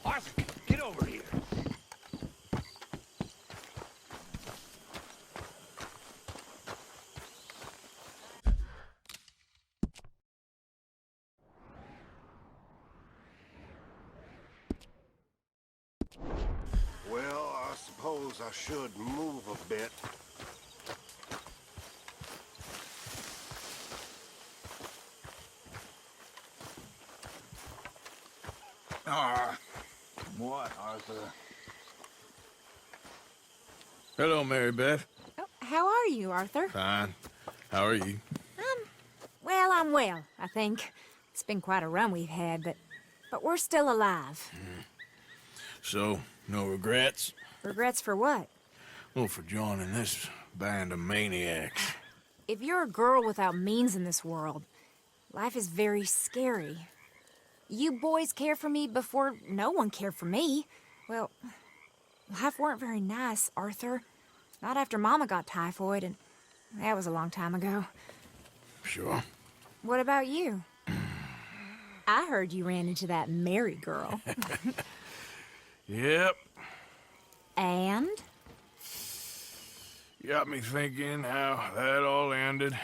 Arthur, get over here. Well, I suppose I should move a bit. What, Arthur? Hello, Mary Beth. Oh, how are you, Arthur? Fine. How are you? Well, I'm well, I think. It's been quite a run we've had, but we're still alive. So, no regrets? Regrets for what? Well, for joining this band of maniacs. If you're a girl without means in this world, life is very scary. You boys cared for me before no one cared for me. Well, life weren't very nice, Arthur. Not after Mama got typhoid, and that was a long time ago. Sure. What about you? I heard you ran into that Mary girl. Yep. And? Got me thinking how that all ended.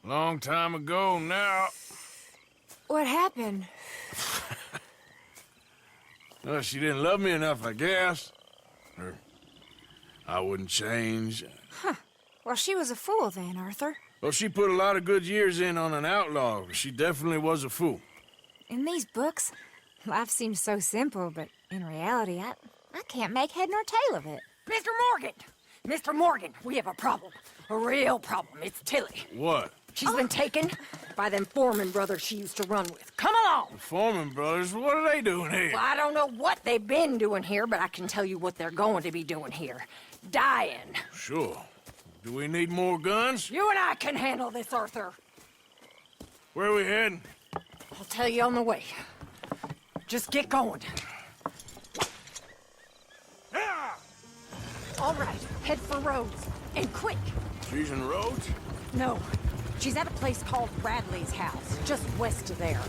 Long time ago now. What happened? Well, she didn't love me enough, I guess. Or I wouldn't change. Huh. Well, she was a fool then, Arthur. Well, she put a lot of good years in on an outlaw. She definitely was a fool. In these books, life seems so simple, but in reality, I can't make head nor tail of it. Mr. Morgan! Mr. Morgan, we have a problem. A real problem. It's Tilly. What? She's been taken by them Foreman brothers she used to run with. Come along! The Foreman brothers, what are they doing here? Well, I don't know what they've been doing here, but I can tell you what they're going to be doing here. Dying. Sure. Do we need more guns? You and I can handle this, Arthur. Where are we heading? I'll tell you on the way. Just get going. All right, head for Rhodes. And quick! She's in Rhodes? No, she's at a place called Bradley's house, just west of there.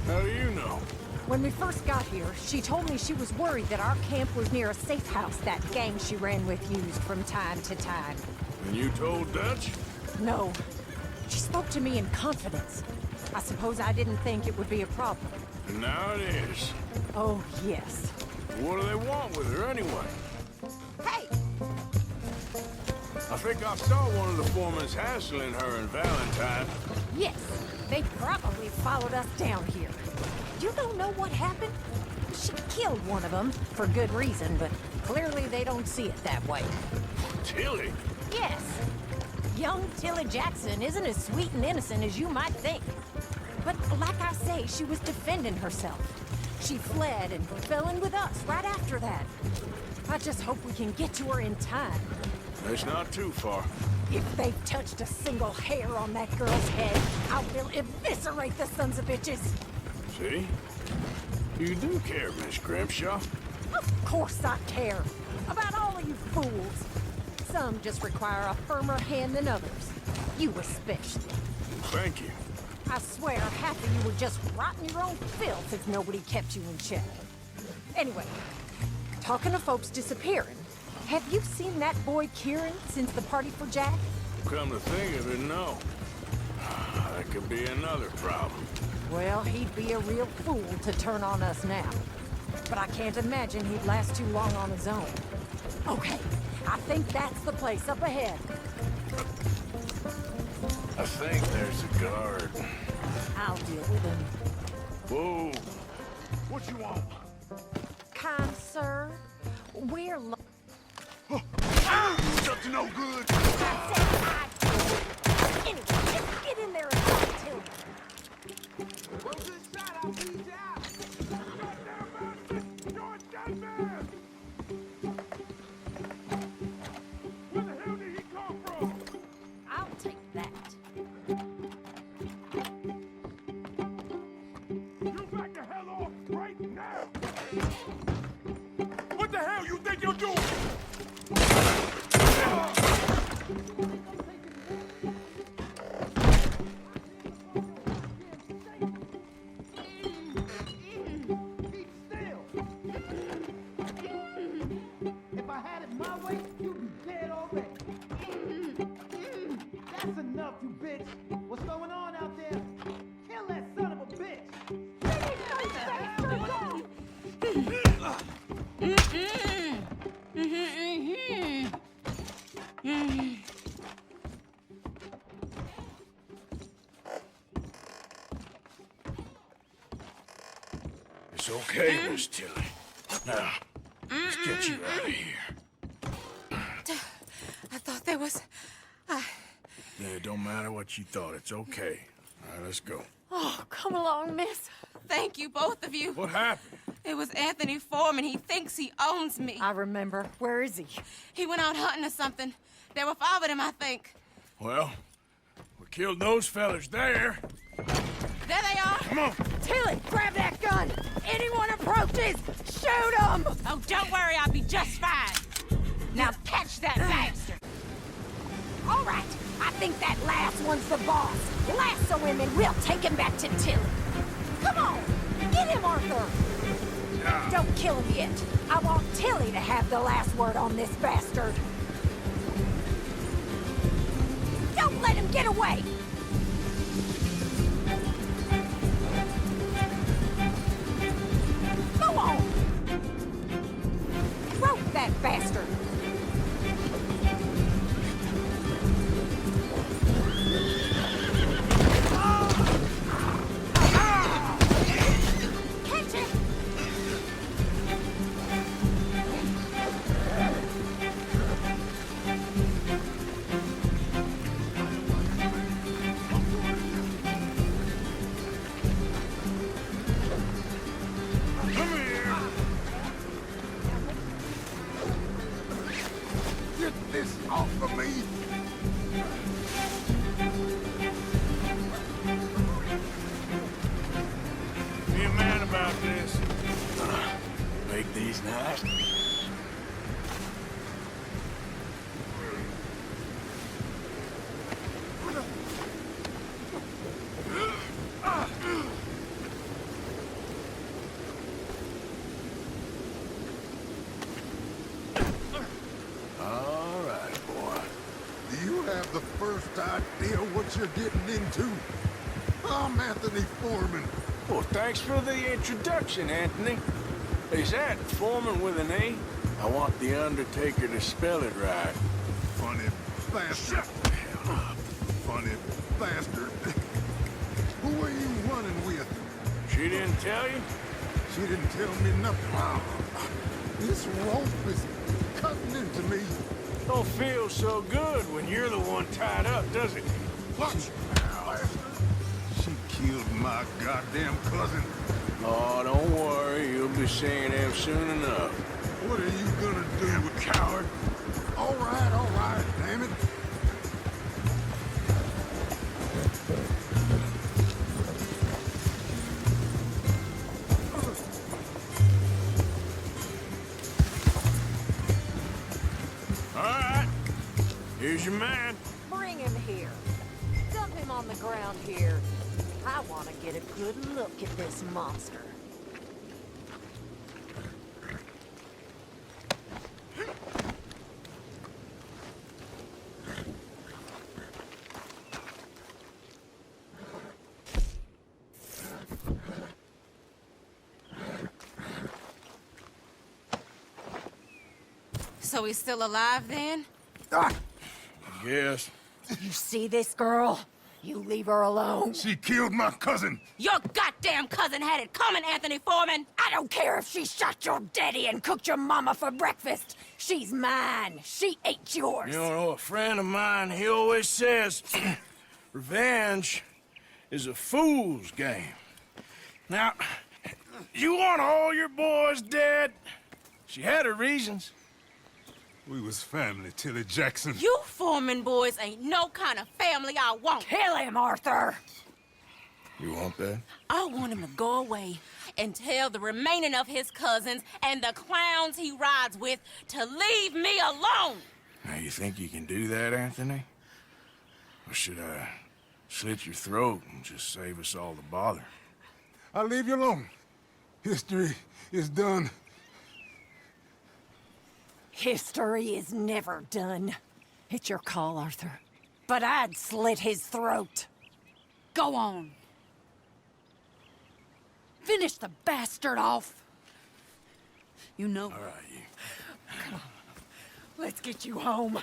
How do you know? When we first got here, she told me she was worried that our camp was near a safe house that gang she ran with used from time to time. And you told Dutch? No. She spoke to me in confidence. I suppose I didn't think it would be a problem. And now it is. Oh, yes. What do they want with her anyway? Hey! I think I saw one of the foremans hassling her and Valentine. Yes, they probably followed us down here. You don't know what happened? She killed one of them, for good reason, but clearly they don't see it that way. Tilly? Yes. Young Tilly Jackson isn't as sweet and innocent as you might think. But like I say, she was defending herself. She fled and fell in with us right after that. I just hope we can get to her in time. It's not too far. If they've touched a single hair on that girl's head, I will eviscerate the sons of bitches. See? You do care, Miss Grimshaw. Of course I care. About all of you fools. Some just require a firmer hand than others. You especially. Thank you. I swear half of you would just rot in your own filth if nobody kept you in check. Anyway, talking of folks disappearing, have you seen that boy Kieran since the party for Jack? Come to think of it, no. That could be another problem. Well, he'd be a real fool to turn on us now. But I can't imagine he'd last too long on his own. Okay, I think that's the place up ahead. I think there's a guard. I'll deal with him. Whoa. What you want? Kind sir, we're It's up to no good. Anyway, just get in there and talk to him. What's inside? I'll beat you out. you're doing! Keep still! If I had it my way, you'd be dead already. That's enough, you bitch! What's going on out there? Kill that son of a bitch! It's okay, Miss Tilly. Now, let's get you out of here. I thought there was... Yeah, it don't matter what you thought. It's okay. All right, let's go. Oh, come along, miss. Thank you, both of you. What happened? It was Anthony Foreman. He thinks he owns me. I remember. Where is he? He went out hunting or something. There were 5 of them, I think. Well, we killed those fellas there. There they are. Come on. Tilly, grab that gun. Anyone approaches, shoot them. Oh, don't worry. I'll be just fine. Now catch that bastard. All right. I think that last one's the boss. Lasso him and we'll take him back to Tilly. Come on. Get him, Arthur. Don't kill him yet. I want Tilly to have the last word on this bastard. Don't let him get away! Go on! Rope that bastard! Catch it! Come here. Get this off of me! Be a man about this. Make these nice. All right, boy. Do you have the first idea what you're getting into? I'm Anthony Foreman. Well, thanks for the introduction, Anthony. Is that Foreman with an A? I want the Undertaker to spell it right. Funny bastard. Shut the hell up. Funny bastard. Who are you running with? She didn't tell you? She didn't tell me nothing. This rope is cutting into me. Don't feel so good when you're the one tied up, does it? Watch out. She killed my goddamn cousin. Oh, don't worry. You'll be seeing him soon enough. What are you gonna do, coward? All right, damn it. All right. Here's your man. Bring him here. Dump him on the ground here. I want to get a good look at this monster. So he's still alive then? Ah, Yes. You see this girl? You leave her alone. she killed my cousin. Your goddamn cousin had it coming, Anthony Foreman! I don't care if she shot your daddy and cooked your mama for breakfast. She's mine. She ate yours. You know, a friend of mine, he always says, revenge is a fool's game. Now, you want all your boys dead? She had her reasons. We was family, Tilly Jackson. You Foreman boys ain't no kind of family I want. Kill him, Arthur! You want that? I want him to go away and tell the remaining of his cousins and the clowns he rides with to leave me alone. Now, you think you can do that, Anthony? Or should I slit your throat and just save us all the bother? I'll leave you alone. History is done. History is never done. It's your call, Arthur. But I'd slit his throat. Go on. Finish the bastard off. You know. All right, you. Let's get you home.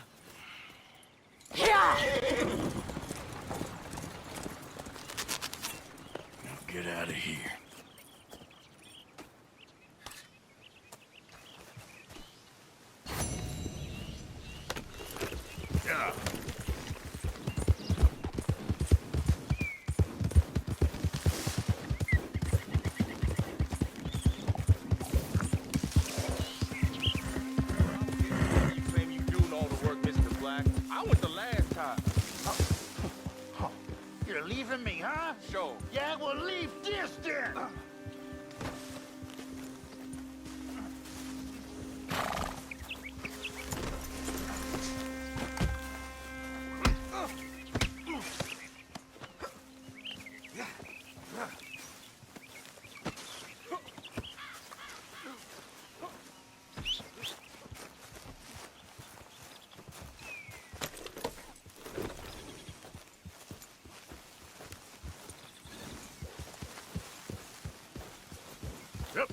Now get out of here. Yeah. Claim you doing all the work, Mr. Black. I went the last time. You're leaving me, huh? Sure. Yeah, well, leave this then. Yep.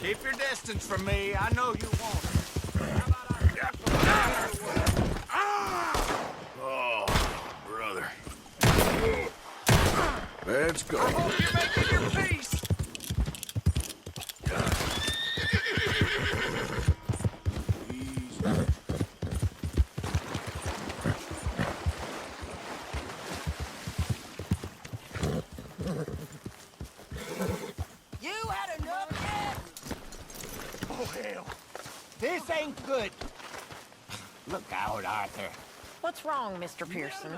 Keep your distance from me. I know you won't. Oh, brother. Let's go. I hope you're making your peace. You had enough yet? Oh, hell. This ain't good. Look out, Arthur. What's wrong, Mr. Pearson?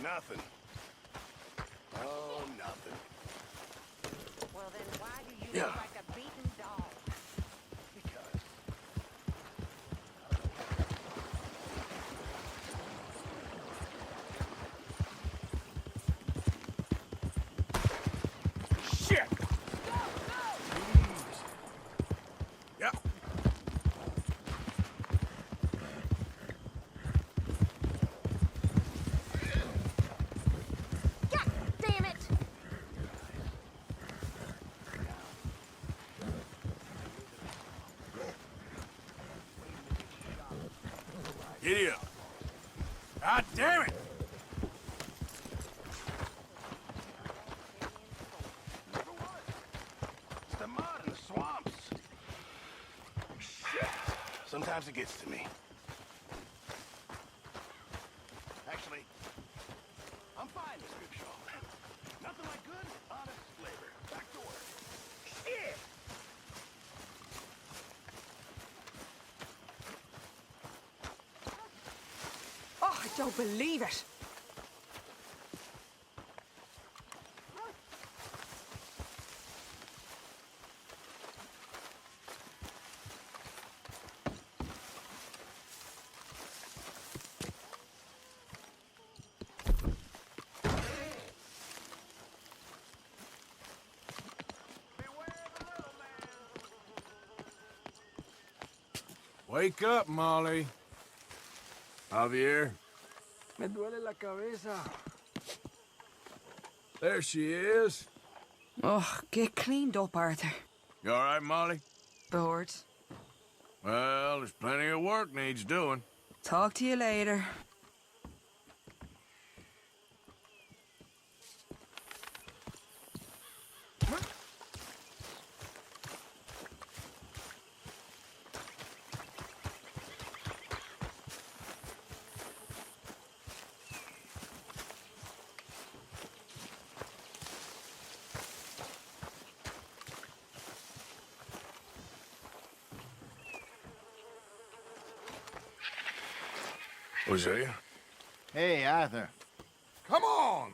Nothing. Oh, nothing. Well, then why do you Yeah. look like a beaten dog? Because. Shit! Jeez. Yeah. God damn it! Giddy up. God damn it! It's the mud and the swamps. Shit. Sometimes it gets to me. Actually, I'm fine, Miss Grimshaw. Nothing like good, honest flavor. Back to work. Shit! Oh, I don't believe it. Wake up, Molly. Javier. Me duele la cabeza. There she is. Oh, get cleaned up, Arthur. You all right, Molly? Bored. Well, there's plenty of work needs doing. Talk to you later. Hosea? Hey, Arthur. Come on!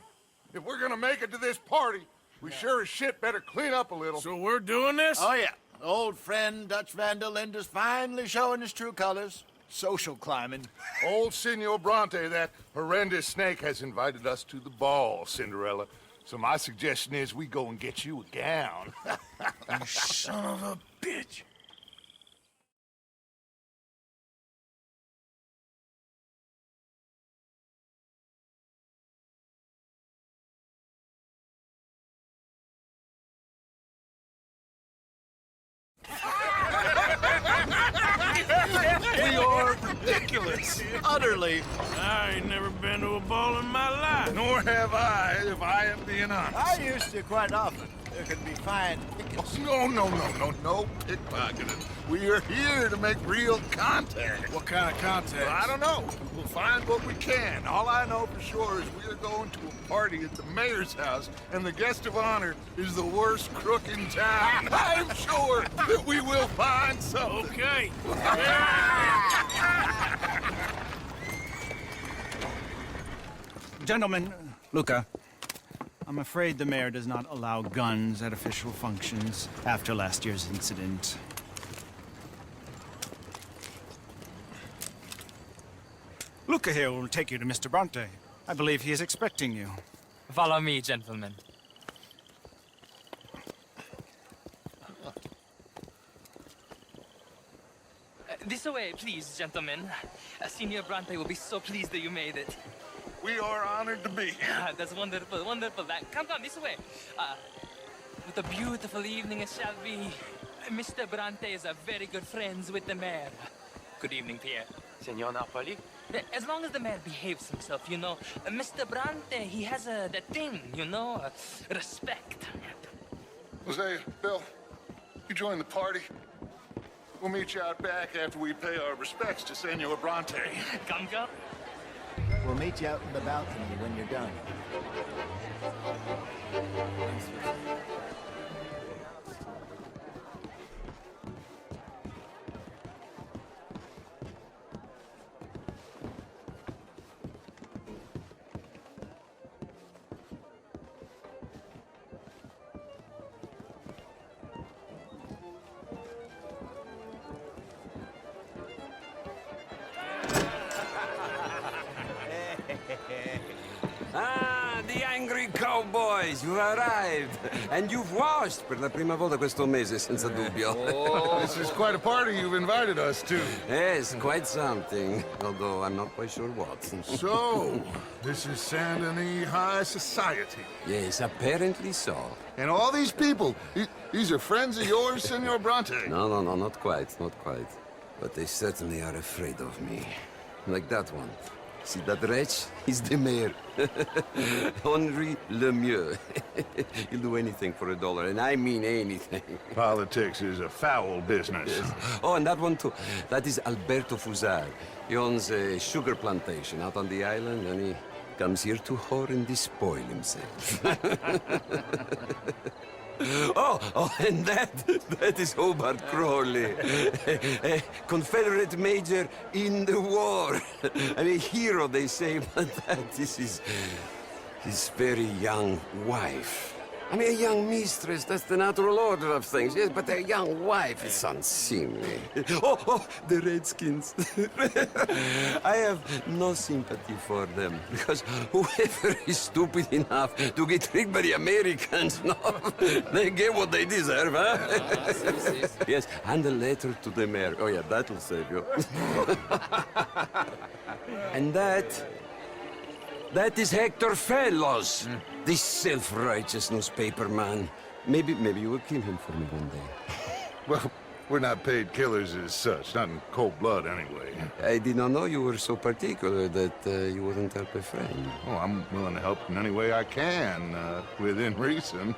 If we're gonna make it to this party, we sure as shit better clean up a little. So we're doing this? Oh, yeah. Old friend Dutch Van der Linde is finally showing his true colors. Social climbing. Old Senor Bronte, that horrendous snake, has invited us to the ball, Cinderella. So my suggestion is we go and get you a gown. You son of a bitch. We are ridiculous. Utterly. I ain't never been to a ball in my life. Nor have I, if I am being honest. I used to quite often. There can be fine pickets. No pickpocketing. We are here to make real contact. What kind of contact? Well, I don't know. We'll find what we can. All I know for sure is we are going to a party at the mayor's house, and the guest of honor is the worst crook in town. I'm sure that we will find something. Okay. Gentlemen, Luca, I'm afraid the mayor does not allow guns at official functions after last year's incident. Luca here will take you to Mr. Bronte. I believe he is expecting you. Follow me, gentlemen. This way, please, gentlemen. Senior Bronte will be so pleased that you made it. We are honored to be here. That's wonderful, wonderful. Come on, this way. What a beautiful evening it shall be. Mr. Bronte is a very good friends with the mayor. Good evening, Pierre. Senor Napoli? As long as the mayor behaves himself, you know. Mr. Bronte, he has that thing, you know, respect. Hosea, Bill, you join the party. We'll meet you out back after we pay our respects to Senor Bronte. Come. We'll meet you out in the balcony when you're done. Ah, the angry cowboys, you've arrived. And you've washed per la prima volta questo mese, senza dubbio. This is quite a party you've invited us to. Yes, quite something. Although I'm not quite sure what. So, this is Saint Denis High Society. Yes, apparently so. And all these people, these are friends of yours, Senor Bronte? No, not quite, not quite. But they certainly are afraid of me. Like that one. See that wretch? He's the mayor. Henri Lemieux. He'll do anything for $1, and I mean anything. Politics is a foul business. Yes. Oh, and that one too. That is Alberto Fusar. He owns a sugar plantation out on the island, and he comes here to whore and despoil himself. Oh, and that is Hobart Crawley, a Confederate major in the war. I mean, a hero, they say, but that is his very young wife. I mean, a young mistress, that's the natural order of things, yes, but a young wife is unseemly. Oh, the Redskins. I have no sympathy for them, because whoever is stupid enough to get tricked by the Americans, no, they get what they deserve, huh? Yes, and a letter to the mayor. Oh, yeah, that'll save you. And that is Hector Fellows, this self-righteous newspaper man. Maybe you will kill him for me one day. Well, we're not paid killers as such, not in cold blood anyway. I did not know you were so particular that you wouldn't help a friend. Oh, I'm willing to help in any way I can, within reason.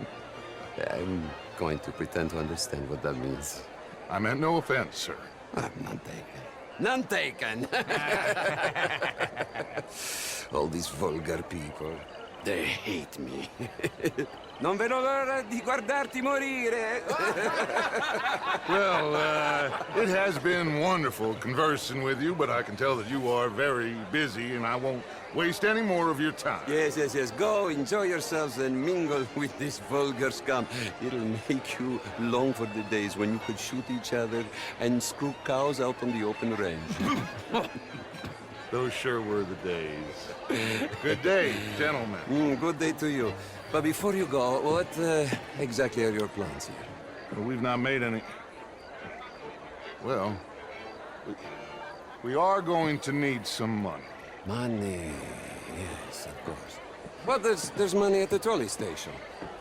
I'm going to pretend to understand what that means. I meant no offense, sir. None taken. None taken! All these vulgar people. They hate me. Non vedo l'ora di guardarti morire. Well, it has been wonderful conversing with you, but I can tell that you are very busy, and I won't waste any more of your time. Yes, yes, yes. Go, enjoy yourselves, and mingle with this vulgar scum. It'll make you long for the days when you could shoot each other and screw cows out on the open range. Those sure were the days. Good day, gentlemen. Good day to you. But before you go, what exactly are your plans here? Well, we've not made any... Well, we are going to need some money. Money, yes, of course. But there's money at the trolley station.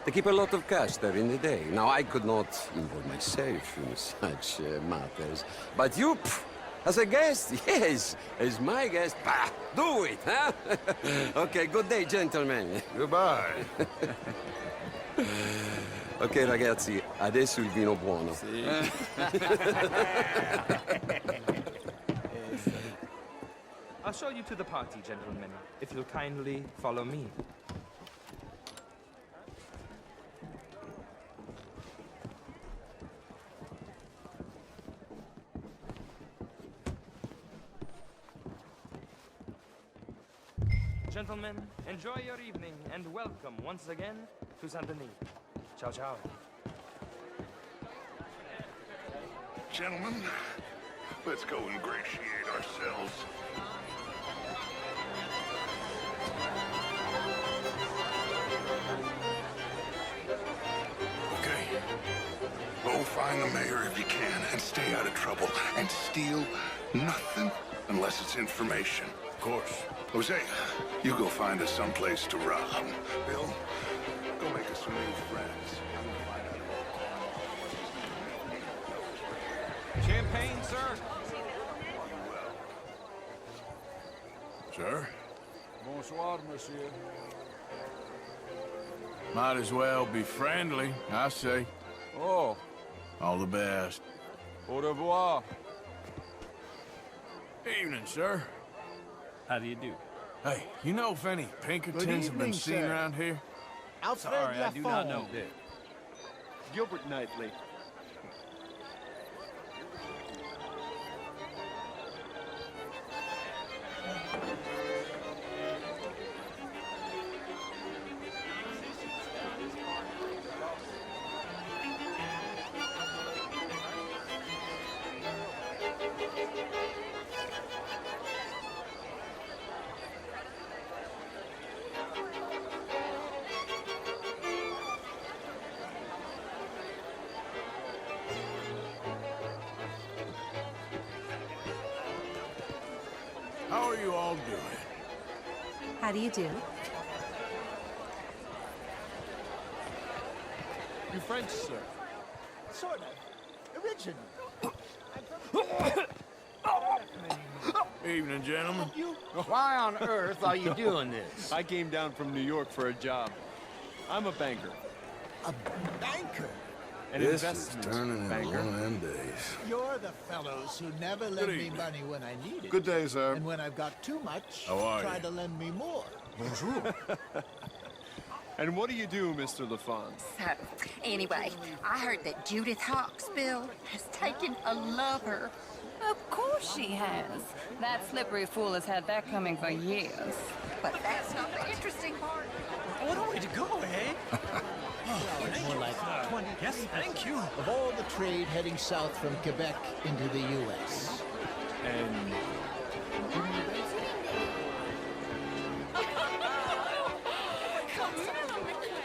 They keep a lot of cash there in the day. Now, I could not involve myself in such matters. But you, as a guest, yes, as my guest, bah, do it, huh? Okay, good day, gentlemen. Goodbye. Ok, ragazzi, adesso il vino buono. I'll show you to the party, gentlemen, if you'll kindly follow me. Gentlemen, enjoy your evening and welcome once again to Saint Denis. Ciao, ciao. Gentlemen, let's go ingratiate ourselves. Okay. Go find the mayor if you can and stay out of trouble. And steal nothing unless it's information. Of course. Jose, you go find us someplace to rob. Bill, go make us some new friends. Champagne, sir? Sir? Bonsoir, monsieur. Might as well be friendly, I say. Oh, All the best. au revoir. Evening, sir. How do you do? Hey, you know if any Pinkertons have been evening, seen sir. around here? Alfred Sorry, I do not know. Lafond. Gilbert Knightley. How are you all doing? How do you do? You French, sir? Sort of. Original. Evening, gentlemen. Why on earth are you doing this? I came down from New York for a job. I'm a banker. A banker? An This is investment turning into banker. one of them days. You're the fellows who never lend me money when I need it. Good day, sir. And when I've got too much, How are try you? to lend me more. Bonjour. And what do you do, Mr. Lafond? So, anyway, I heard that Judith Hawksbill has taken a lover. Of course she has. That slippery fool has had that coming for years. But that's not the interesting part. What a way to go, eh? More like 20 Yes, thank you. of all the trade heading south from Quebec into the U.S. And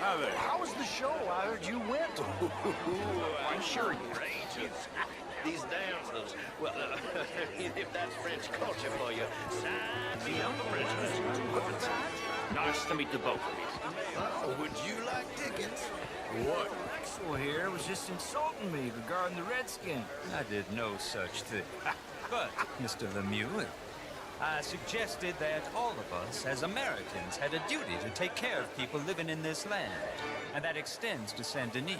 Hi there. How was the show? I heard you went. I'm sure you're ages. These damsels, well, if that's French culture for you, sign me up for French. Nice to meet the both of you. Would you like tickets? What? Maxwell here was just insulting me regarding the Redskin. I did no such thing. But, Mr. Lemieux, I suggested that all of us, as Americans, had a duty to take care of people living in this land. And that extends to Saint Denis.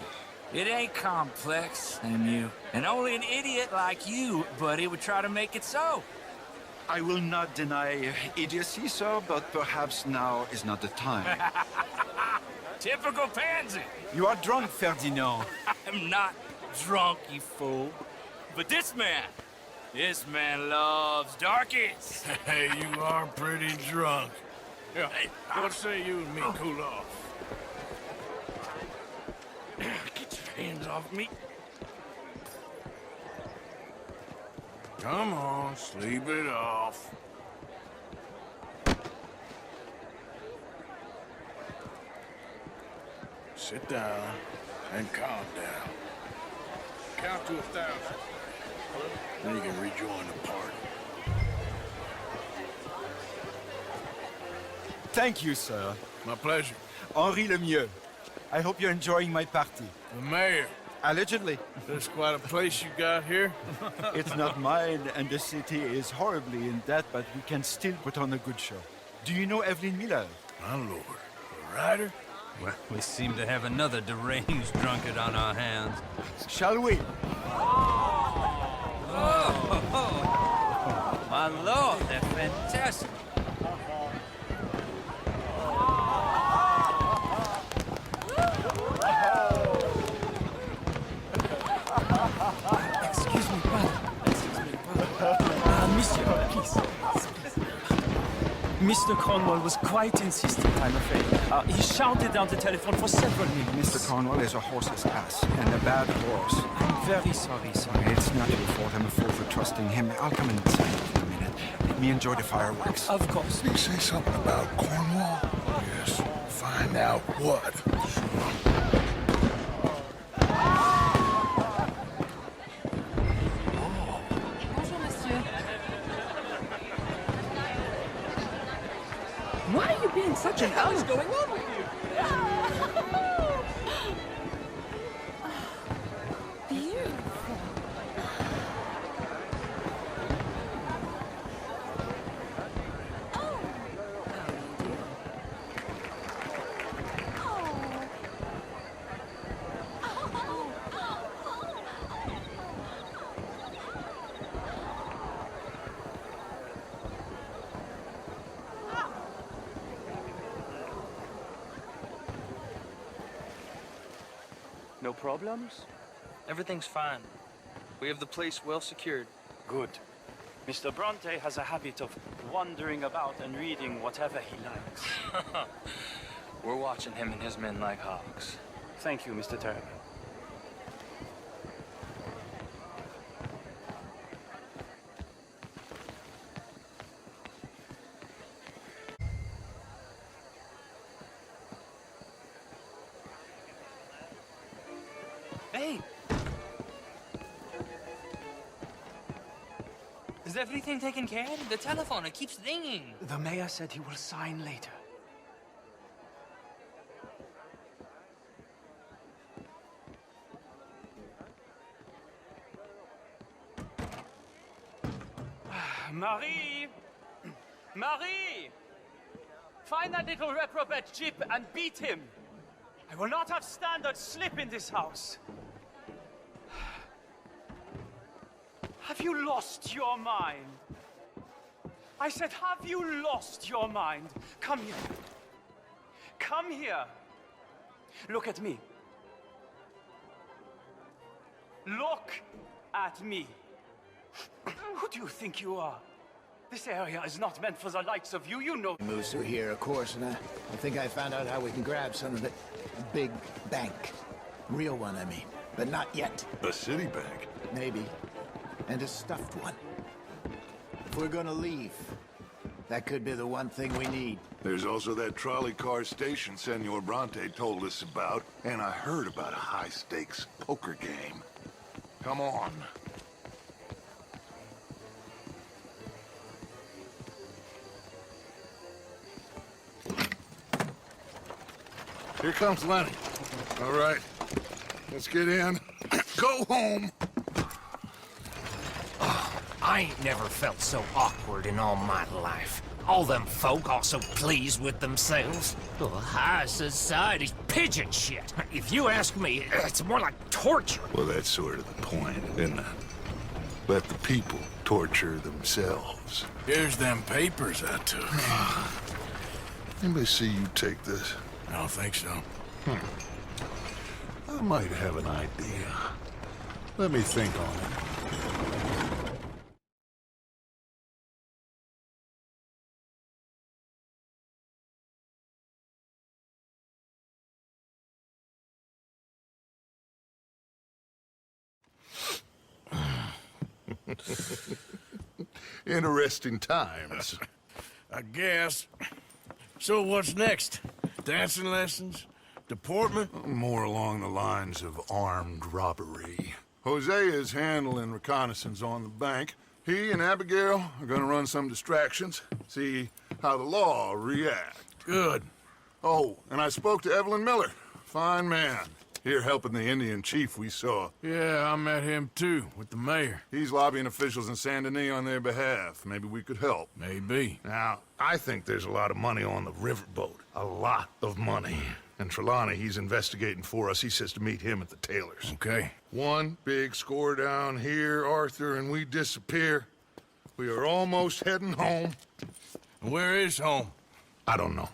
It ain't complex, Lemieux. And only an idiot like you, buddy, would try to make it so. I will not deny idiocy, sir, but perhaps now is not the time. Typical pansy. You are drunk, Ferdinand. I'm not drunk, you fool. But this man loves darkies. Hey, you are pretty drunk. Here, hey, what say you and me cool off? Get your hands off me. Come on, sleep it off. Sit down and calm down. Count to 1,000. Then you can rejoin the party. Thank you, sir. My pleasure. Henri Lemieux. I hope you're enjoying my party. The mayor. Allegedly. There's quite a place you got here. It's not mine, and the city is horribly in debt, but we can still put on a good show. Do you know Evelyn Miller? My lord. The writer? Well, we seem to have another deranged drunkard on our hands. Shall we? Oh, my lord, they're fantastic. Excuse me, brother. Monsieur, please. Mr. Cornwall was quite insistent, I'm afraid. He shouted down the telephone for several minutes. Mr. Cornwall is a horse's ass, and a bad horse. I'm very sorry, sir. It's not your fault. I'm a fool for trusting him. I'll come inside for a minute. Let me enjoy the fireworks. Of course. Did you say something about Cornwall? Yes. Find out what. Bonjour, monsieur. Why are you being such an What's going on with you? Beautiful. No problems? Everything's fine. We have the place well secured. Good. Mr. Bronte has a habit of wandering about and reading whatever he likes. We're watching him and his men like hawks. Thank you, Mr. Turner. Hey! Is everything taken care of? The telephone, it keeps ringing. The mayor said he will sign later. Marie! Marie! Find that little reprobate Jip and beat him. I will not have standard slip in this house. Have you lost your mind? I said, have you lost your mind? Come here. Come here. Look at me. Look at me. Who do you think you are? This area is not meant for the likes of you, you know. Moves through here, of course, and I think I found out how we can grab some of it. A big bank. Real one, I mean. But not yet. A city bank? Maybe. And a stuffed one. If we're gonna leave, that could be the one thing we need. There's also that trolley car station Senor Bronte told us about, and I heard about a high-stakes poker game. Come on. Here comes Lenny. All right, let's get in. Go home. I ain't never felt so awkward in all my life. All them folk all so pleased with themselves. Oh, high society's pigeon shit. If you ask me, it's more like torture. Well, that's sort of the point, isn't it? let the people torture themselves. Here's them papers I took. Anybody see you take this? I don't think so. I might have an idea. Let me think on it. Interesting times. I guess. So what's next? Dancing lessons? Deportment? More along the lines of armed robbery. Hosea is handling reconnaissance on the bank. He and Abigail are gonna run some distractions, see how the law reacts. Good. Oh, and I spoke to Evelyn Miller. Fine man. Here helping the Indian chief we saw. Yeah, I met him too, with the mayor. He's lobbying officials in Saint Denis on their behalf. Maybe we could help. Maybe. Now, I think there's a lot of money on the riverboat. A lot of money. And Trelawney, he's investigating for us. He says to meet him at the Taylor's. Okay. One big score down here, Arthur, and we disappear. We are almost heading home. Where is home? I don't know.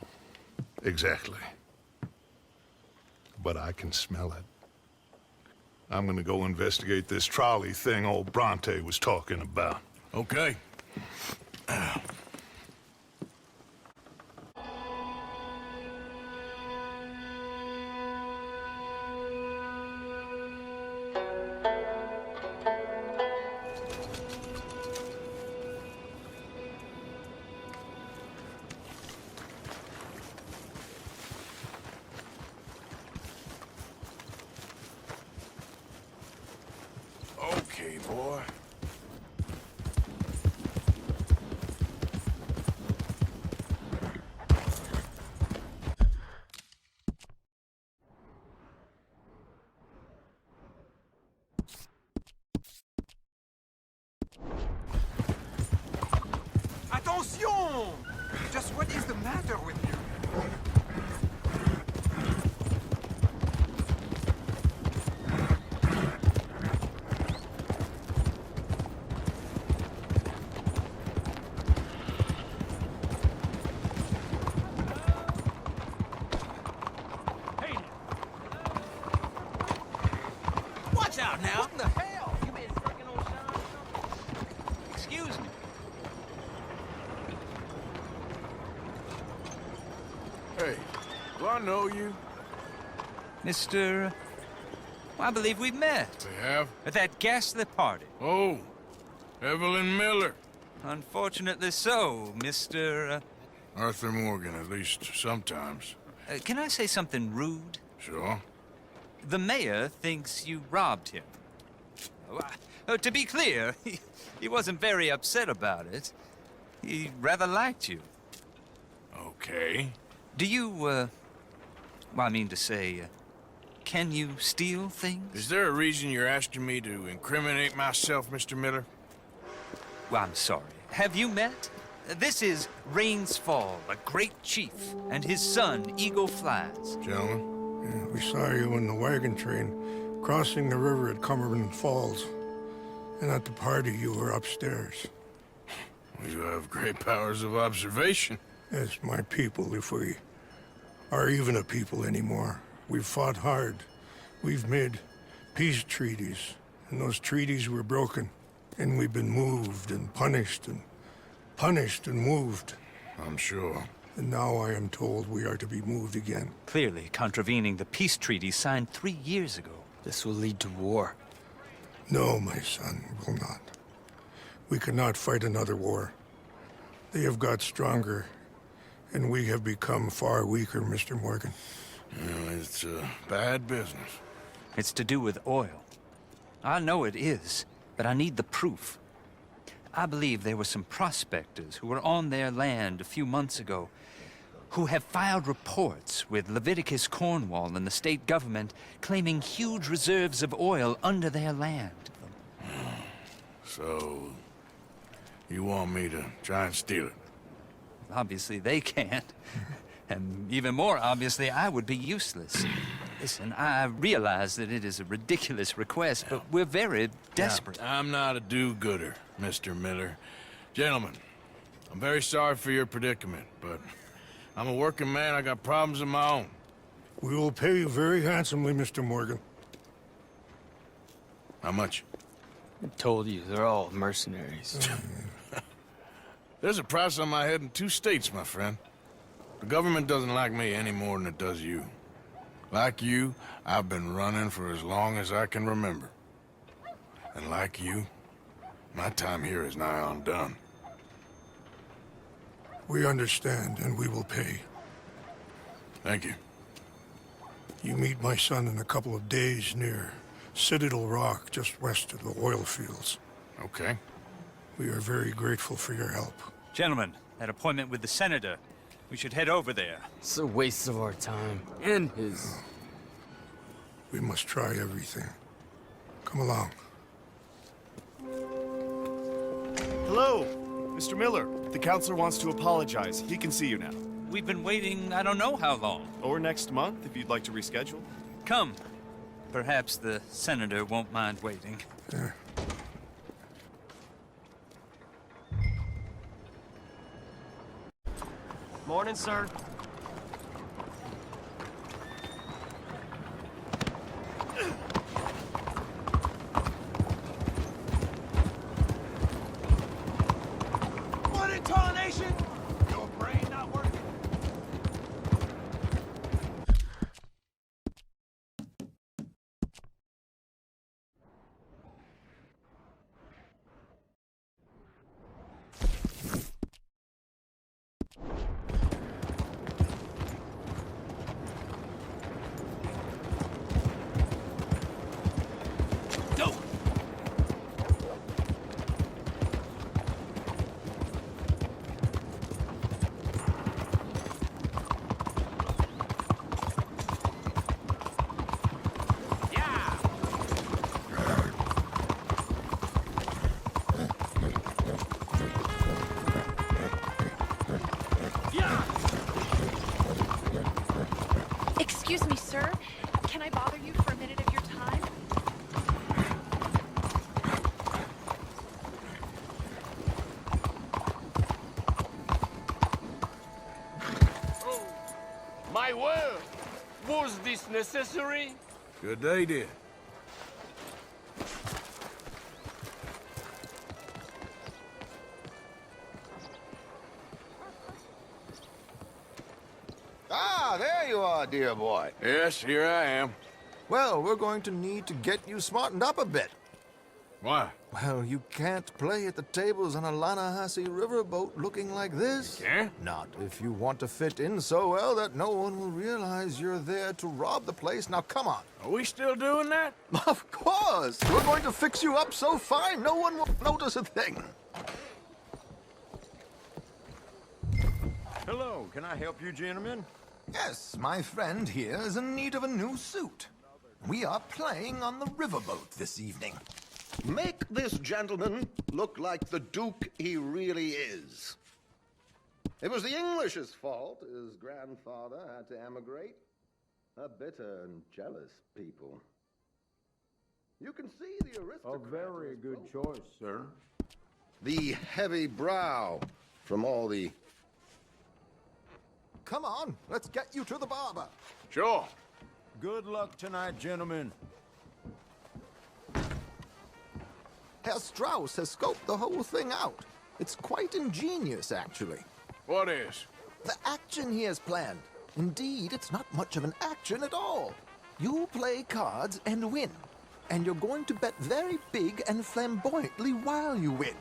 Exactly. But I can smell it. I'm gonna go investigate this trolley thing old Bronte was talking about. Okay. Okay, boy. Attention! Just what is the matter with you? Watch out now! What the hell? You been fucking on Sean? Excuse me. Hey, do I know you? Mr. I believe we've met. We have? At that ghastly party. Oh, Evelyn Miller. Unfortunately so, Mr. Arthur Morgan, at least sometimes. Can I say something rude? Sure. The mayor thinks you robbed him. To be clear, he wasn't very upset about it. He rather liked you. Okay. Do you, well, I mean to say, can you steal things? Is there a reason you're asking me to incriminate myself, Mr. Miller? Well, I'm sorry. Have you met? This is Rains Fall, a great chief, and his son, Eagle Flies. Gentlemen? Yeah, we saw you in the wagon train, crossing the river at Cumberland Falls. And at the party, you were upstairs. You have great powers of observation. Yes, my people, if we are even a people anymore. We've fought hard. We've made peace treaties, and those treaties were broken. And we've been moved and punished and moved. I'm sure. And now I am told we are to be moved again. Clearly contravening the peace treaty signed 3 years ago. This will lead to war. No, my son, it will not. We cannot fight another war. They have got stronger, and we have become far weaker, Mr. Morgan. It's bad business. It's to do with oil. I know it is, but I need the proof. I believe there were some prospectors who were on their land a few months ago who have filed reports with Leviticus, Cornwall, and the state government claiming huge reserves of oil under their land. So, you want me to try and steal it? Obviously they can't. And even more obviously, I would be useless. Listen, I realize that it is a ridiculous request, but we're very desperate. Now, I'm not a do-gooder, Mr. Miller. Gentlemen, I'm very sorry for your predicament, but I'm a working man. I got problems of my own. We will pay you very handsomely, Mr. Morgan. How much? I told you, they're all mercenaries. There's a price on my head in 2 states, my friend. The government doesn't like me any more than it does you. Like you, I've been running for as long as I can remember. And like you, my time here is nigh on done. We understand, and we will pay. Thank you. You meet my son in a couple of days near Citadel Rock, just west of the oil fields. Okay. We are very grateful for your help. Gentlemen, that appointment with the senator. We should head over there. It's a waste of our time. And his. We must try everything. Come along. Hello, Mr. Miller. The counselor wants to apologize. He can see you now. We've been waiting I don't know how long. Or next month, if you'd like to reschedule. Come. Perhaps the senator won't mind waiting. Yeah. Morning, sir. What in tarnation? Your brain not working? Excuse me, sir. Can I bother you for a minute of your time? Oh, my word! Was this necessary? Good day, dear. Ah, there you are, dear boy. Yes, here I am. Well, we're going to need to get you smartened up a bit. Why? Well, you can't play at the tables on a Lannahechee riverboat looking like this. You can't? Not if you want to fit in so well that no one will realize you're there to rob the place. Now, come on. Are we still doing that? Of course! We're going to fix you up so fine no one will notice a thing. Hello, can I help you, gentlemen? Yes, my friend here is in need of a new suit. We are playing on the riverboat this evening. Make this gentleman look like the Duke he really is. It was the English's fault his grandfather had to emigrate. A bitter and jealous people. You can see the aristocrat. A very good choice, sir. The heavy brow from all the... Come on, let's get you to the barber. Sure. Good luck tonight, gentlemen. Herr Strauss has scoped the whole thing out. It's quite ingenious, actually. What is? The action he has planned. Indeed, it's not much of an action at all. You play cards and win. And you're going to bet very big and flamboyantly while you win.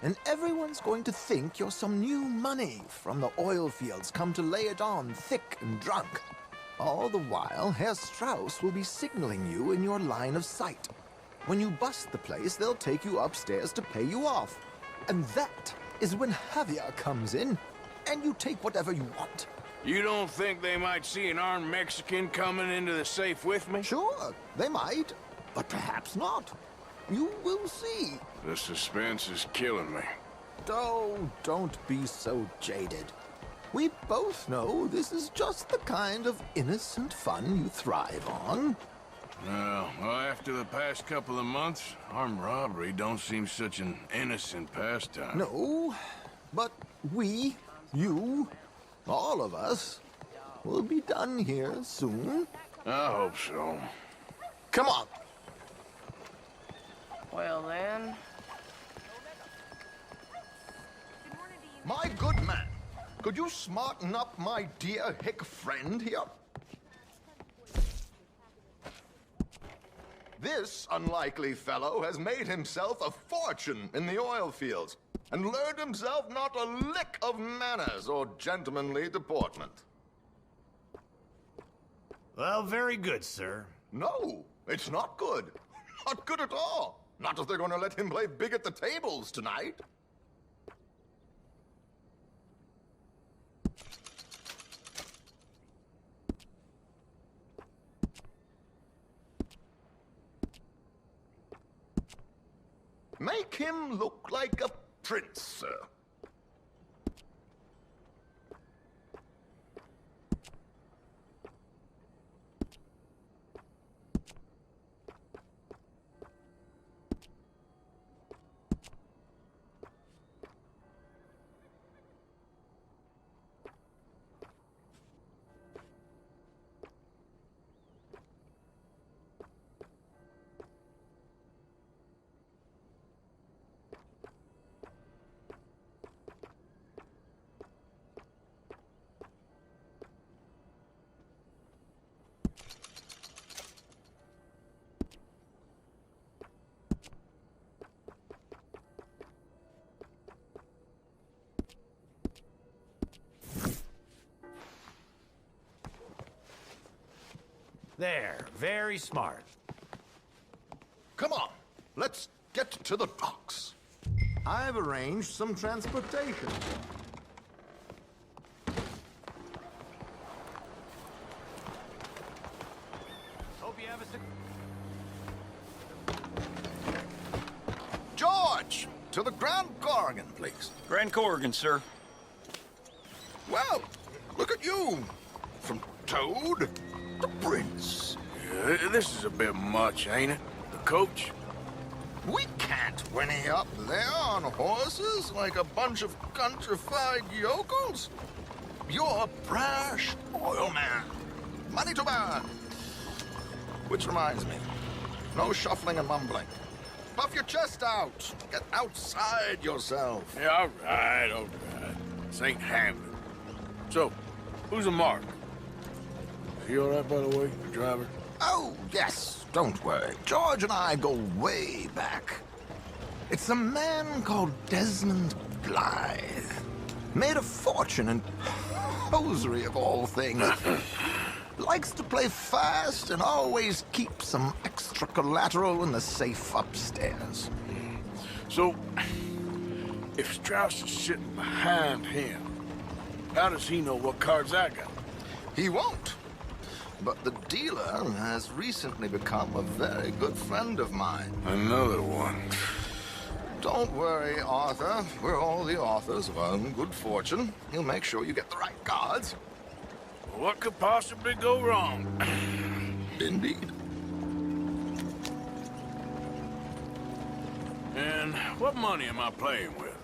And everyone's going to think you're some new money from the oil fields come to lay it on thick and drunk. All the while, Herr Strauss will be signaling you in your line of sight. When you bust the place, they'll take you upstairs to pay you off. And that is when Javier comes in, and you take whatever you want. You don't think they might see an armed Mexican coming into the safe with me? Sure, they might, but perhaps not. You will see. The suspense is killing me. Oh, don't be so jaded. We both know this is just the kind of innocent fun you thrive on. Well, after the past couple of months, armed robbery don't seem such an innocent pastime. No, but we, you, all of us, will be done here soon. I hope so. Come on. Well then... My good man, could you smarten up my dear hick friend here? This unlikely fellow has made himself a fortune in the oil fields and learned himself not a lick of manners or gentlemanly deportment. Well, very good, sir. No, it's not good. Not good at all. Not if they're going to let him play big at the tables tonight. Make him look like a prince, sir. There, very smart. Come on, let's get to the docks. I've arranged some transportation. Hope you have a... George, to the Grand Corrigan, please. Grand Corrigan, sir. Well, look at you. From Toad to Prince. Yeah, this is a bit much, ain't it? The coach? We can't whinny up there on horses like a bunch of countrified yokels. You're a brash oil man. Money to burn. Which reminds me, no shuffling and mumbling. Puff your chest out. Get outside yourself. Yeah, all right. This ain't Hamlet. So, who's a Mark? Is he all right, by the way, the driver? Oh, yes, don't worry. George and I go way back. It's a man called Desmond Blythe. Made a fortune in hosiery of all things. Likes to play fast and always keep some extra collateral in the safe upstairs. So, if Strauss is sitting behind him, how does he know what cards I got? He won't. But the dealer has recently become a very good friend of mine. Another one. Don't worry, Arthur. We're all the authors of our own good fortune. He'll make sure you get the right cards. What could possibly go wrong? Indeed. And what money am I playing with?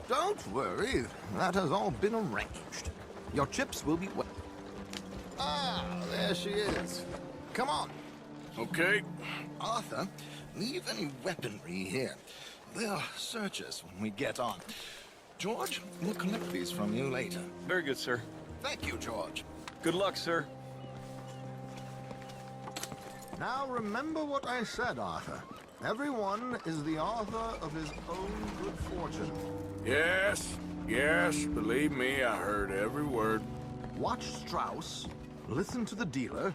Don't worry. That has all been arranged. Your chips will be... Ah, there she is. Come on. Okay. Arthur, leave any weaponry here. They'll search us when we get on. George, we'll collect these from you later. Very good, sir. Thank you, George. Good luck, sir. Now remember what I said, Arthur. Everyone is the author of his own good fortune. Yes, believe me, I heard every word. Watch Strauss, listen to the dealer,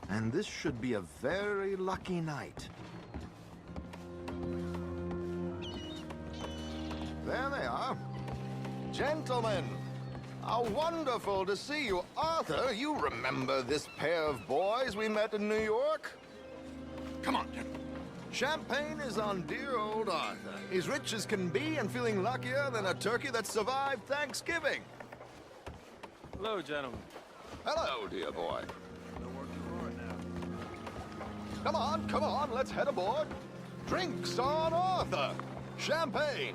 and this should be a very lucky night. There they are. Gentlemen, how wonderful to see you. Arthur, you remember this pair of boys we met in New York? Come on, gentlemen. Champagne is on dear old Arthur. He's rich as can be and feeling luckier than a turkey that survived Thanksgiving. Hello, gentlemen. Hello, dear boy. Come on, let's head aboard. Drinks on Arthur. Champagne.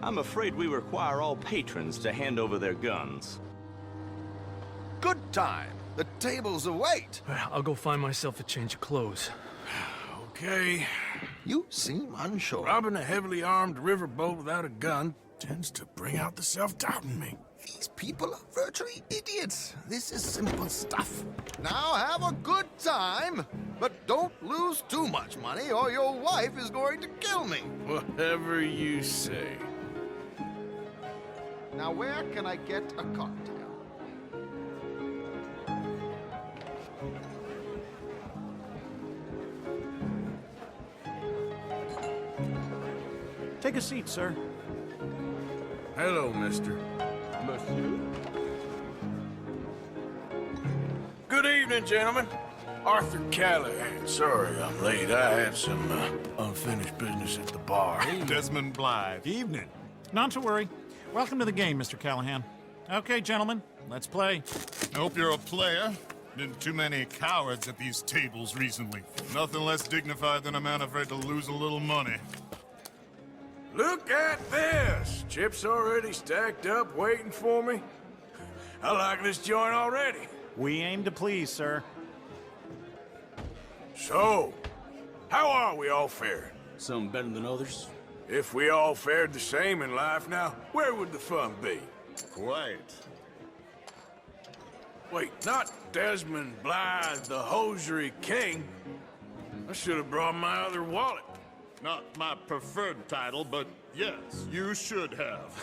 I'm afraid we require all patrons to hand over their guns. Good time. The tables await. I'll go find myself a change of clothes. Okay. You seem unsure. Robbing a heavily armed riverboat without a gun tends to bring out the self-doubt in me. These people are virtually idiots. This is simple stuff. Now have a good time, but don't lose too much money or your wife is going to kill me. Whatever you say. Now where can I get a cocktail? Take a seat, sir. Hello, mister. Monsieur? Good evening, gentlemen. Arthur Callahan. Sorry I'm late. I had some unfinished business at the bar. Desmond Blythe. Evening. Not to worry. Welcome to the game, Mr. Callahan. Okay, gentlemen, let's play. I hope you're a player. Been too many cowards at these tables recently. Nothing less dignified than a man afraid to lose a little money. Look at this! Chips already stacked up, waiting for me. I like this joint already. We aim to please, sir. So, how are we all faring? Some better than others. If we all fared the same in life now, where would the fun be? Quite. Wait, not Desmond Blythe, the hosiery king. I should have brought my other wallet. Not my preferred title, but yes, you should have.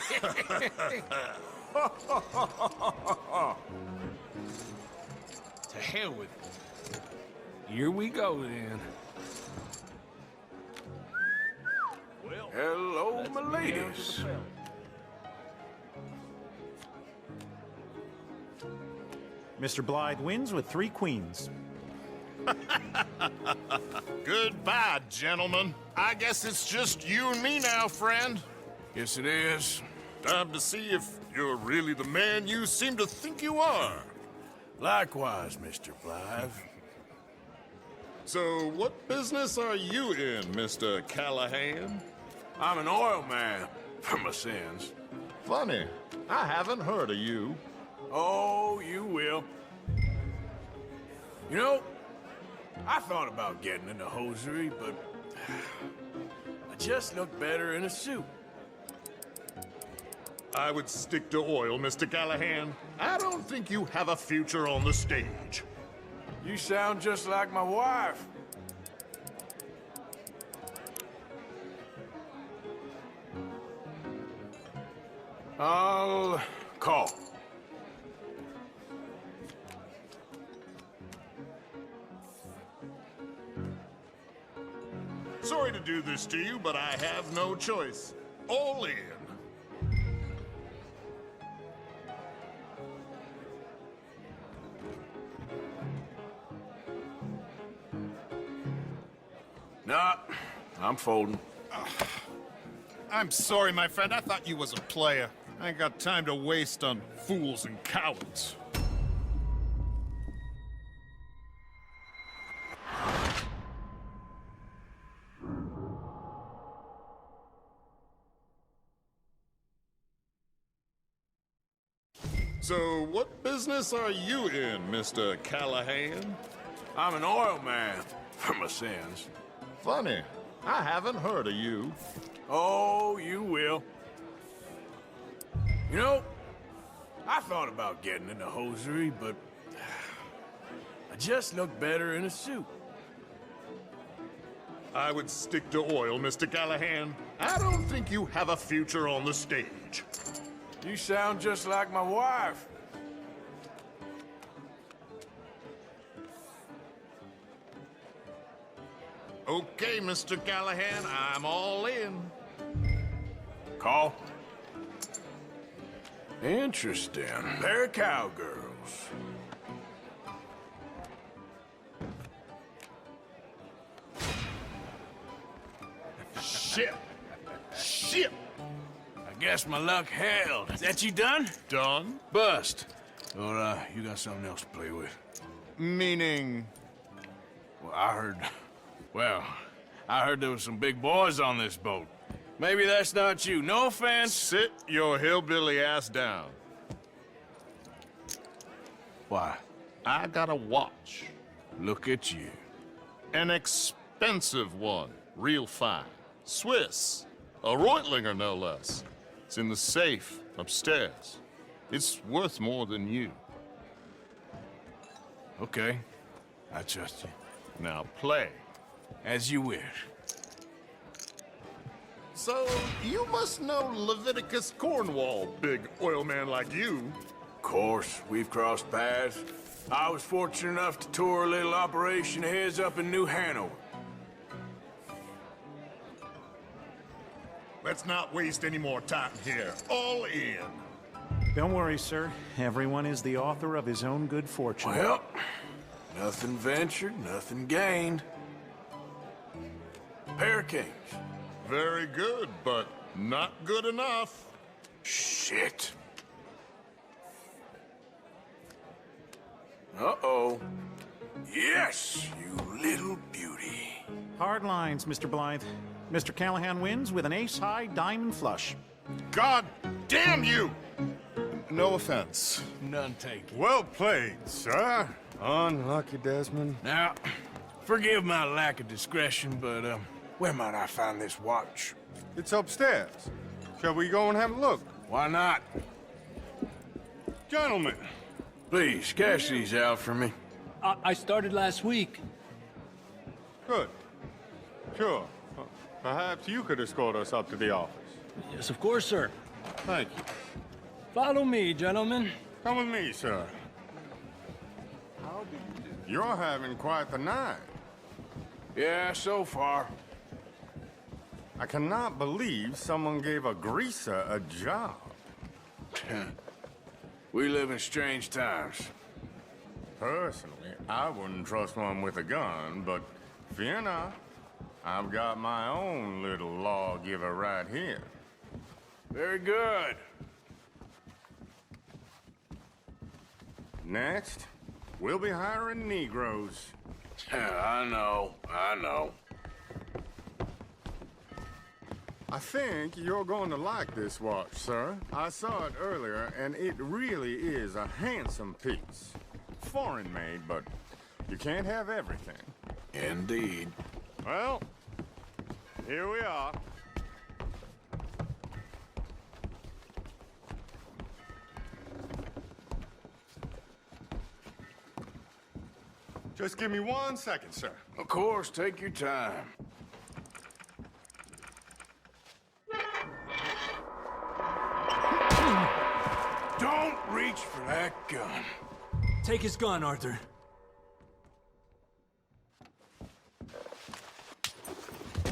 To hell with it. Here we go, then. Well, hello, my ladies. Mr. Blythe wins with 3 queens. Goodbye, gentlemen. I guess it's just you and me now, friend. Yes, it is. Time to see if you're really the man you seem to think you are. Likewise, Mr. Blythe. So, what business are you in, Mr. Callahan? I'm an oil man, for my sins. Funny. I haven't heard of you. Oh, you will. You know, I thought about getting into hosiery, but I just look better in a suit. I would stick to oil, Mr. Callahan. I don't think you have a future on the stage. You sound just like my wife. I'll call. Sorry to do this to you, but I have no choice. All in. Nah, I'm folding. I'm sorry, my friend. I thought you was a player. I ain't got time to waste on fools and cowards. So, what business are you in, Mr. Callahan? I'm an oil man, for my sins. Funny. I haven't heard of you. Oh, you will. You know, I thought about getting into hosiery, but I just look better in a suit. I would stick to oil, Mr. Callahan. I don't think you have a future on the stage. You sound just like my wife. Okay, Mr. Callahan, I'm all in. Call. Interesting. They're cowgirls. Shit! Shit! guess my luck held. Is that you done? Done? Bust. Or, you got something else to play with? Meaning? Well, I heard there was some big boys on this boat. Maybe that's not you. No offense. Sit your hillbilly ass down. Why? I got a watch. Look at you. An expensive one. Real fine. Swiss. A Reutlinger, no less. It's in the safe upstairs. It's worth more than you. Okay. I trust you. Now play. As you wish. So, you must know Leviticus Cornwall, big oil man like you. Of course, we've crossed paths. I was fortunate enough to tour a little operation of his up in New Hanover. Let's not waste any more time here. All in. Don't worry, sir. Everyone is the author of his own good fortune. Well, nothing ventured, nothing gained. Pair of kings. Very good, but not good enough. Shit. Uh-oh. Yes, you little beauty. Hard lines, Mr. Blythe. Mr. Callahan wins with an ace-high diamond flush. God damn you! No offense. None taken. Well played, sir. Unlucky, Desmond. Now, forgive my lack of discretion, but, where might I find this watch? It's upstairs. Shall we go and have a look? Why not? Gentlemen. Please, cash these out for me. I started last week. Good. Sure. Perhaps you could escort us up to the office. Yes, of course, sir. Thank you. Follow me, gentlemen. Come with me, sir. You're having quite the night. Yeah, so far. I cannot believe someone gave a greaser a job. We live in strange times. Personally, I wouldn't trust one with a gun, but fear not. I've got my own little lawgiver right here. Very good. Next, we'll be hiring Negroes. I know. I think you're going to like this watch, sir. I saw it earlier, and it really is a handsome piece. Foreign made, but you can't have everything. Indeed. Well, here we are. Just give me 1 second, sir. Of course, take your time. Don't reach for that gun. Take his gun, Arthur.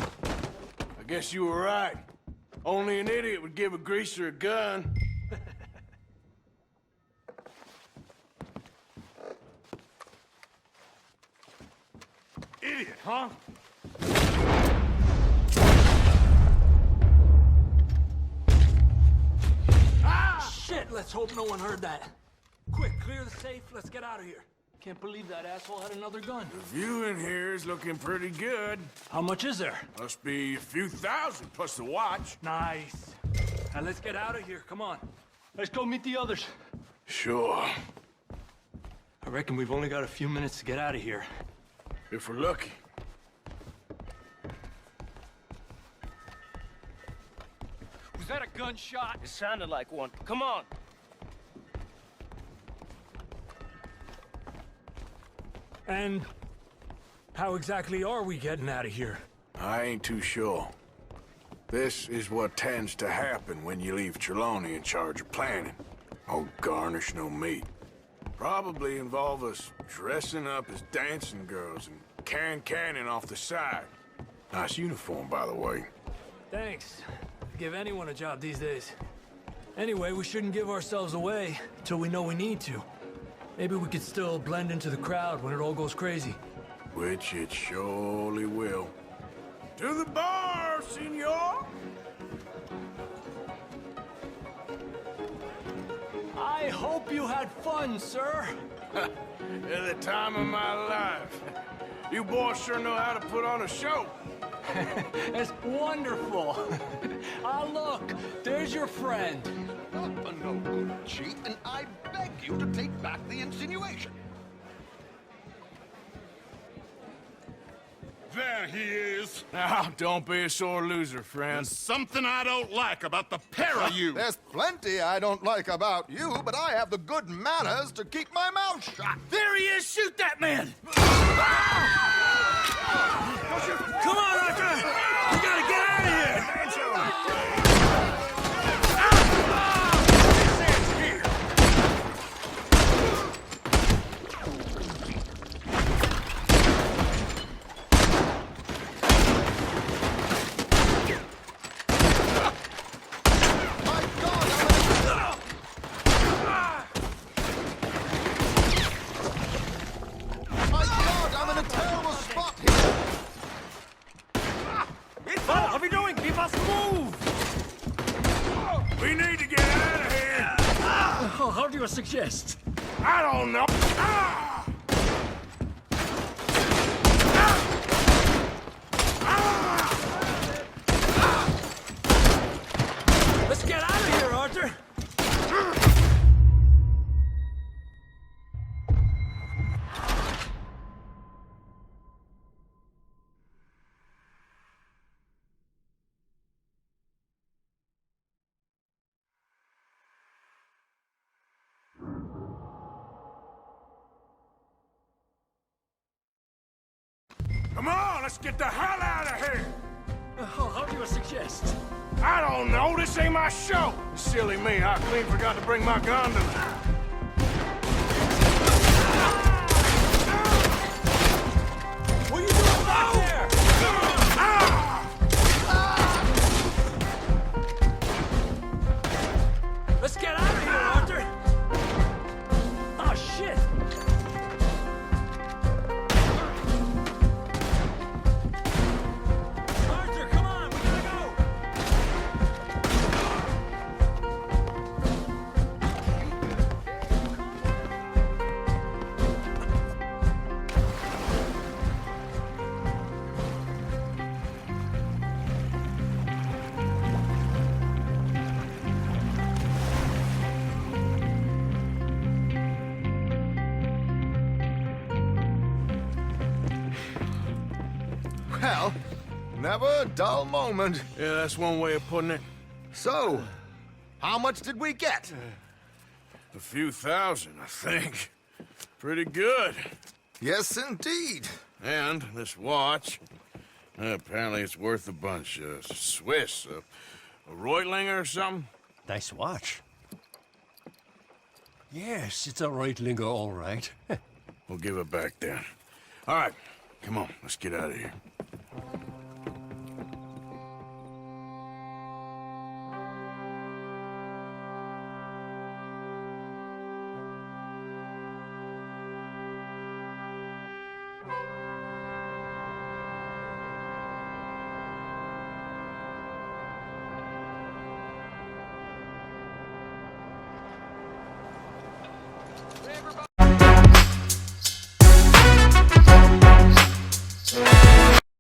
I guess you were right. Only an idiot would give a greaser a gun. Idiot, huh? Shit, let's hope no one heard that. Quick, clear the safe, let's get out of here. Can't believe that asshole had another gun. The view in here is looking pretty good. How much is there? Must be a few thousand plus the watch. Nice. Now let's get out of here, come on. Let's go meet the others. Sure. I reckon we've only got a few minutes to get out of here. If we're lucky. Was that a gunshot? It sounded like one. Come on. And how exactly are we getting out of here? I ain't too sure. This is what tends to happen when you leave Trelawney in charge of planning. Oh, garnish no meat. Probably involve us dressing up as dancing girls and cannon off the side. Nice uniform, by the way. Thanks. Give anyone a job these days. Anyway, we shouldn't give ourselves away until we know we need to. Maybe we could still blend into the crowd when it all goes crazy. Which it surely will. To the bar, senor! hope you had fun, sir. At the time of my life. You boys sure know how to put on a show. It's wonderful. Ah, look, there's your friend. Not a no good cheat, and I beg you to take back the insinuation. There he is. Now, don't be a sore loser, friend. There's something I don't like about the pair of you. There's plenty I don't like about you, but I have the good manners to keep my mouth shut. There he is! Shoot that man! Come on, Arthur! We gotta get out of here! What are we doing? We must move! We need to get out of here! How do you suggest? I don't know! Ah! Let's get out of here, Arthur! Come on, let's get the hell out of here! How do you suggest? I don't know, this ain't my show! Silly me, I clean forgot to bring my gun to What are you doing back there? Let's get out of here, Arthur! Oh, shit! Arthur, come on, we gotta go! Well, never a dull moment. Yeah, that's one way of putting it. So, how much did we get? A few thousand, I think. Pretty good. Yes, indeed. And this watch, apparently it's worth a bunch. Swiss, a Reutlinger or something? Nice watch. Yes, it's a Reutlinger, all right. We'll give it back then. All right, come on, let's get out of here.